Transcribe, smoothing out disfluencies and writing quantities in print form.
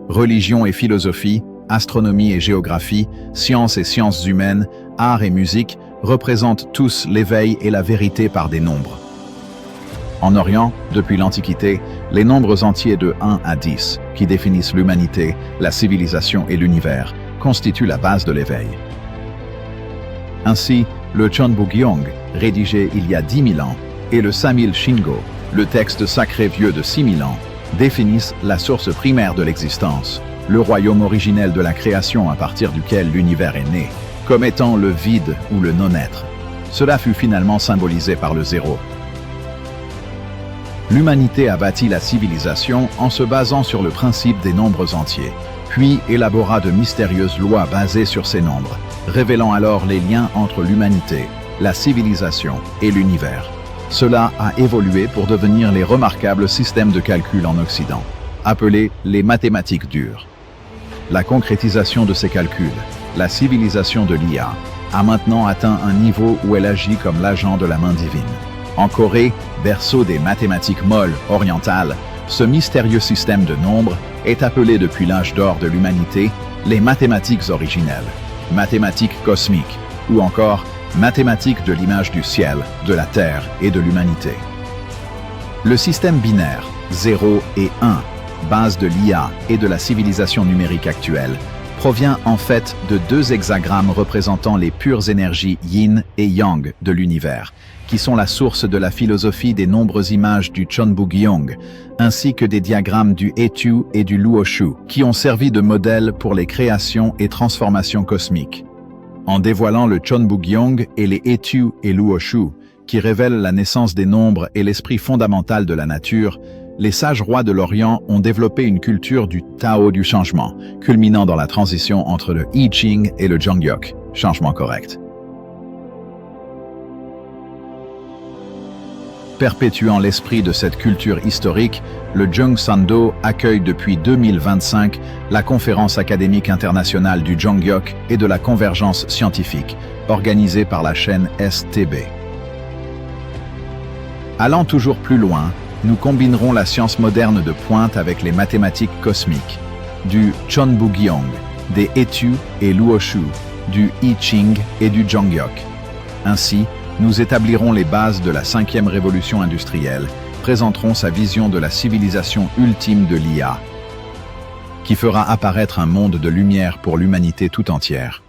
Religion et philosophie, astronomie et géographie, sciences et sciences humaines, art et musique représentent tous l'éveil et la vérité par des nombres. En Orient, depuis l'Antiquité, les nombres entiers de 1 à 10, qui définissent l'humanité, la civilisation et l'univers, constituent la base de l'éveil. Ainsi, le Chonbuk-gyeong, rédigé il y a 10 000 ans, et le Samil Shingo, le texte sacré vieux de 6 000 ans, définissent la source primaire de l'existence, le royaume originel de la création à partir duquel l'univers est né, comme étant le vide ou le non-être. Cela fut finalement symbolisé par le zéro. L'humanité a bâti la civilisation en se basant sur le principe des nombres entiers, puis élabora de mystérieuses lois basées sur ces nombres, révélant alors les liens entre l'humanité, la civilisation et l'univers. Cela a évolué pour devenir les remarquables systèmes de calcul en Occident, appelés les mathématiques dures. La concrétisation de ces calculs, la civilisation de l'IA, a maintenant atteint un niveau où elle agit comme l'agent de la main divine. En Corée, berceau des mathématiques molles orientales, ce mystérieux système de nombres est appelé depuis l'âge d'or de l'humanité les mathématiques originelles, mathématiques cosmiques, ou encore mathématiques de l'image du ciel, de la terre et de l'humanité. Le système binaire, 0 et 1, base de l'IA et de la civilisation numérique actuelle, provient en fait de deux hexagrammes représentant les pures énergies yin et yang de l'univers, qui sont la source de la philosophie des nombreuses images du Chonbuk-gyeong, ainsi que des diagrammes du Etu et du Luoshu, qui ont servi de modèle pour les créations et transformations cosmiques. En dévoilant le Chonbuk-gyeong et les Etu et Luoshu, qui révèlent la naissance des nombres et l'esprit fondamental de la nature, les sages rois de l'Orient ont développé une culture du Tao du changement, culminant dans la transition entre le I Ching et le Jongyok, changement correct. Perpétuant l'esprit de cette culture historique, le Jungsando accueille depuis 2025 la conférence académique internationale du Jongyok et de la convergence scientifique, organisée par la chaîne STB. Allant toujours plus loin, nous combinerons la science moderne de pointe avec les mathématiques cosmiques, du Chonbuk-gyeong, des Etu et Luoshu, du I Ching et du Jongyok. Ainsi, nous établirons les bases de la 5e révolution industrielle, présenterons sa vision de la civilisation ultime de l'IA, qui fera apparaître un monde de lumière pour l'humanité tout entière.